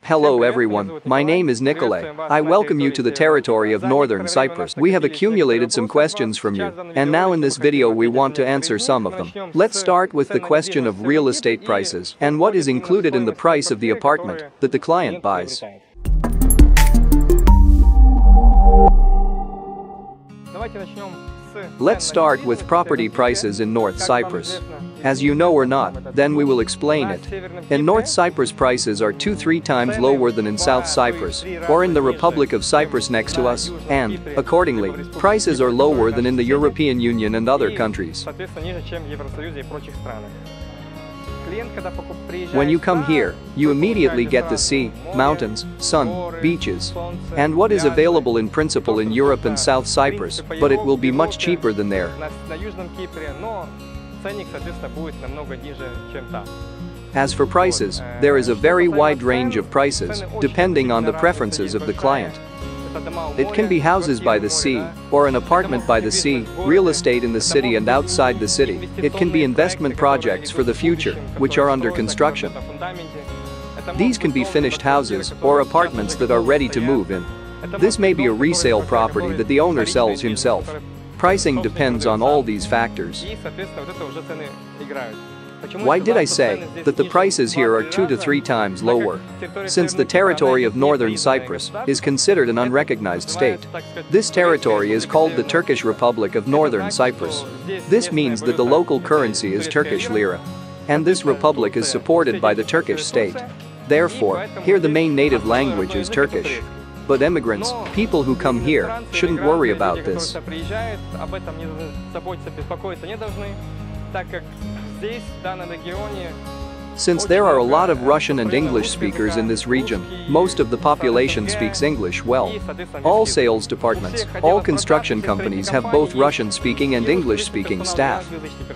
Hello everyone, my name is Nikolay. I welcome you to the territory of Northern Cyprus. We have accumulated some questions from you, and now in this video we want to answer some of them. Let's start with the question of real estate prices and what is included in the price of the apartment that the client buys. Let's start with property prices in North Cyprus. As you know or not, then we will explain it. In North Cyprus, prices are 2-3 times lower than in South Cyprus or in the Republic of Cyprus next to us, and, accordingly, prices are lower than in the European Union and other countries. When you come here, you immediately get the sea, mountains, sun, beaches, and what is available in principle in Europe and South Cyprus, but it will be much cheaper than there. As for prices, there is a very wide range of prices, depending on the preferences of the client. It can be houses by the sea, or an apartment by the sea, real estate in the city and outside the city. It can be investment projects for the future, which are under construction. These can be finished houses or apartments that are ready to move in. This may be a resale property that the owner sells himself. Pricing depends on all these factors. Why did I say that the prices here are 2 to 3 times lower? Since the territory of Northern Cyprus is considered an unrecognized state. This territory is called the Turkish Republic of Northern Cyprus. This means that the local currency is Turkish lira. And this republic is supported by the Turkish state. Therefore, here the main native language is Turkish. But immigrants, people who come here, shouldn't worry about this. Since there are a lot of Russian and English speakers in this region, most of the population speaks English well. All sales departments, all construction companies have both Russian-speaking and English-speaking staff.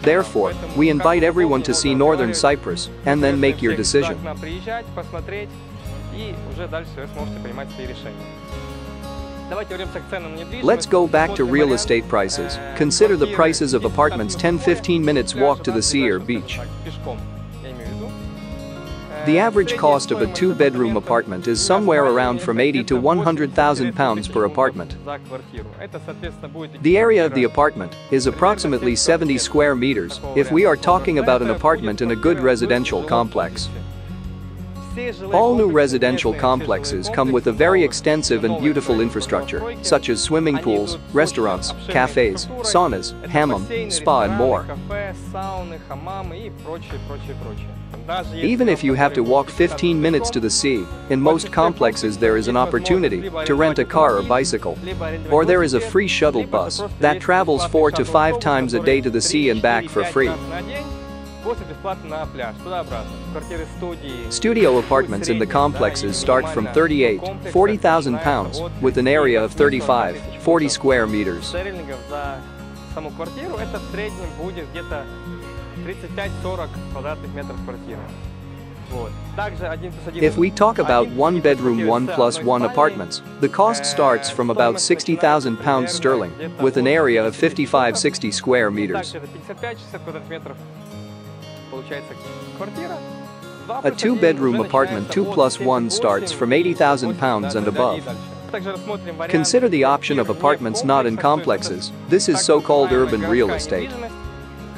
Therefore, we invite everyone to see Northern Cyprus and then make your decision. Let's go back to real estate prices. Consider the prices of apartments 10-15 minutes walk to the sea or beach. The average cost of a 2-bedroom apartment is somewhere around from 80 to 100,000 pounds per apartment. The area of the apartment is approximately 70 square meters if we are talking about an apartment in a good residential complex. All new residential complexes come with a very extensive and beautiful infrastructure, such as swimming pools, restaurants, cafes, saunas, hammam, spa and more. Even if you have to walk 15 minutes to the sea, in most complexes there is an opportunity to rent a car or bicycle. Or there is a free shuttle bus that travels 4 to 5 times a day to the sea and back for free. Studio apartments in the complexes start from 38,000–40,000 pounds, with an area of 35–40 square meters. If we talk about 1-bedroom 1+1 apartments, the cost starts from about 60,000 pounds sterling, with an area of 55–60 square meters. A 2-bedroom apartment 2+1 starts from 80,000 pounds and above. Consider the option of apartments not in complexes. This is so-called urban real estate,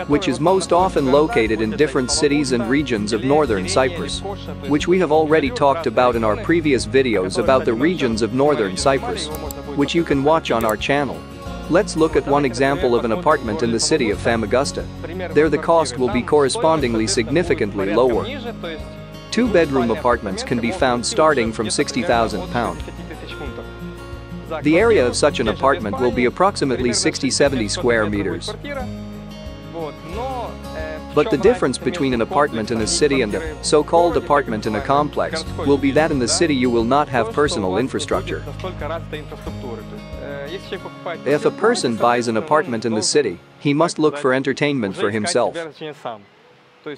which is most often located in different cities and regions of Northern Cyprus, which we have already talked about in our previous videos about the regions of Northern Cyprus, which you can watch on our channel. Let's look at one example of an apartment in the city of Famagusta. There the cost will be correspondingly significantly lower. 2-bedroom apartments can be found starting from 60,000 pounds. The area of such an apartment will be approximately 60–70 square meters. But the difference between an apartment in a city and a so-called apartment in a complex will be that in the city you will not have personal infrastructure. If a person buys an apartment in the city, he must look for entertainment for himself.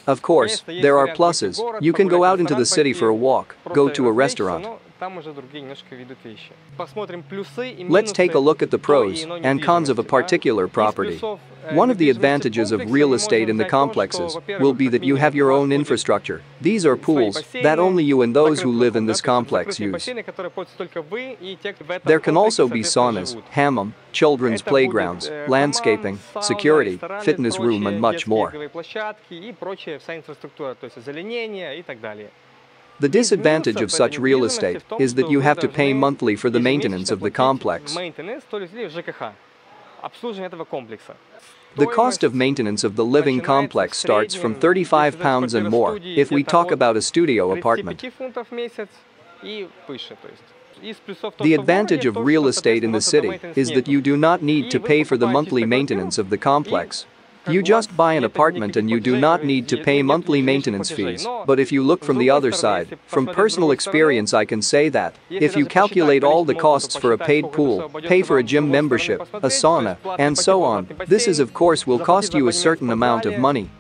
Of course, there are pluses. You can go out into the city for a walk, go to a restaurant. Let's take a look at the pros and cons of a particular property. One of the advantages of real estate in the complexes will be that you have your own infrastructure. These are pools that only you and those who live in this complex use. There can also be saunas, hammam, children's playgrounds, landscaping, security, fitness room and much more. The disadvantage of such real estate is that you have to pay monthly for the maintenance of the complex. The cost of maintenance of the living complex starts from £35 and more if we talk about a studio apartment. The advantage of real estate in the city is that you do not need to pay for the monthly maintenance of the complex. You just buy an apartment and you do not need to pay monthly maintenance fees. But if you look from the other side, from personal experience I can say that if you calculate all the costs for a paid pool, pay for a gym membership, a sauna, and so on, this is of course will cost you a certain amount of money.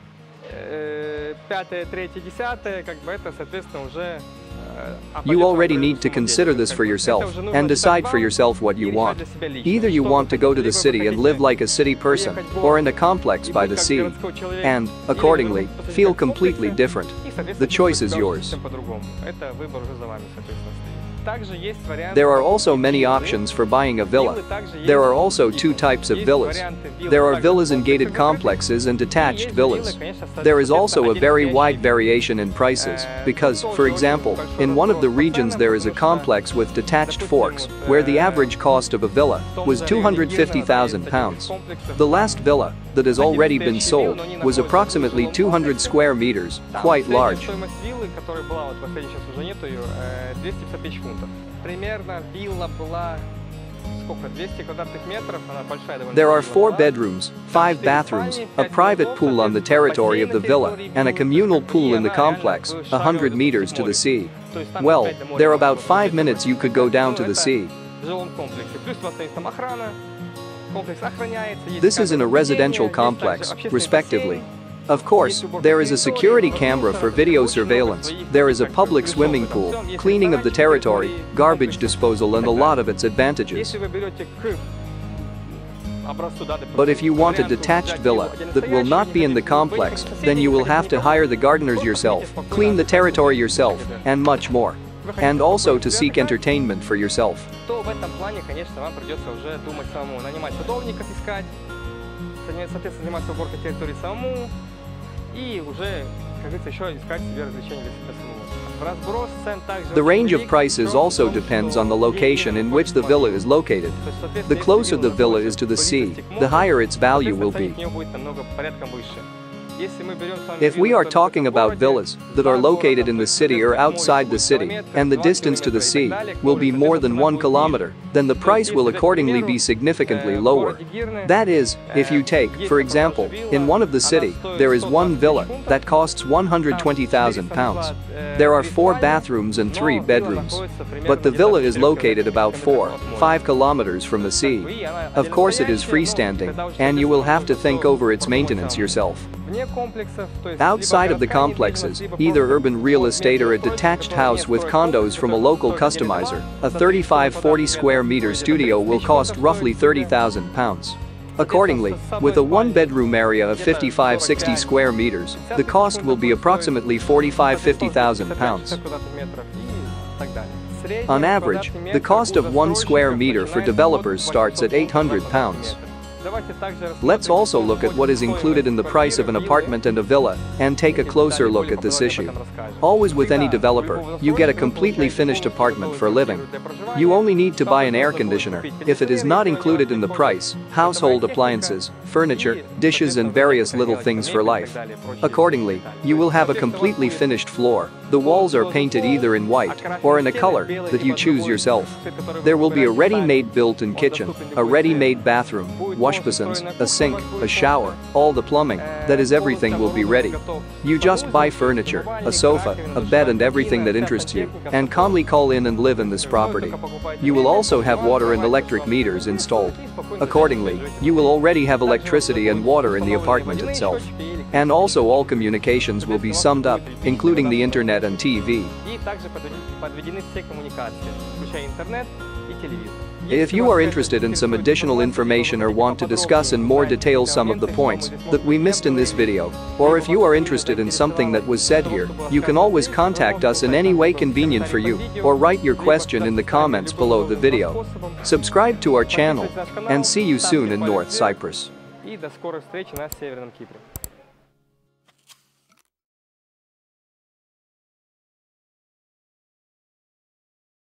You already need to consider this for yourself and decide for yourself what you want. Either you want to go to the city and live like a city person, or in a complex by the sea, and, accordingly, feel completely different. The choice is yours. There are also many options for buying a villa. There are also two types of villas. There are villas in gated complexes and detached villas. There is also a very wide variation in prices because, for example, in one of the regions there is a complex with detached forks where the average cost of a villa was £250,000. The last villa that has already been sold was approximately 200 square meters, quite large. There are 4 bedrooms, 5 bathrooms, a private pool on the territory of the villa, and a communal pool in the complex, 100 meters to the sea. Well, there about 5 minutes you could go down to the sea. This is in a residential complex, respectively. Of course, there is a security camera for video surveillance, there is a public swimming pool, cleaning of the territory, garbage disposal and a lot of its advantages. But if you want a detached villa that will not be in the complex, then you will have to hire the gardeners yourself, clean the territory yourself, and much more. And also to seek entertainment for yourself. The range of prices also depends on the location in which the villa is located. The closer the villa is to the sea, the higher its value will be. If we are talking about villas that are located in the city or outside the city, and the distance to the sea will be more than 1 kilometer, then the price will accordingly be significantly lower. That is, if you take, for example, in one of the city, there is one villa that costs £120,000. There are 4 bathrooms and 3 bedrooms. But the villa is located about 4-5 kilometers from the sea. Of course it is freestanding, and you will have to think over its maintenance yourself. Outside of the complexes, either urban real estate or a detached house with condos from a local customizer, a 35-40 square meter studio will cost roughly £30,000. Accordingly, with a 1-bedroom area of 55-60 square meters, the cost will be approximately £45,000–50,000. On average, the cost of 1 square meter for developers starts at £800. Let's also look at what is included in the price of an apartment and a villa, and take a closer look at this issue. Always with any developer, you get a completely finished apartment for living. You only need to buy an air conditioner, if it is not included in the price, household appliances, furniture, dishes and various little things for life. Accordingly, you will have a completely finished floor. The walls are painted either in white or in a color that you choose yourself. There will be a ready-made built-in kitchen, a ready-made bathroom, wash basins, a sink, a shower, all the plumbing, that is everything will be ready. You just buy furniture, a sofa, a bed and everything that interests you, and calmly call in and live in this property. You will also have water and electric meters installed. Accordingly, you will already have electricity and water in the apartment itself. And also all communications will be summed up, including the internet and TV. If you are interested in some additional information or want to discuss in more detail some of the points that we missed in this video, or if you are interested in something that was said here, you can always contact us in any way convenient for you, or write your question in the comments below the video. Subscribe to our channel, and see you soon in North Cyprus. И до скорой встречи на Северном Кипре.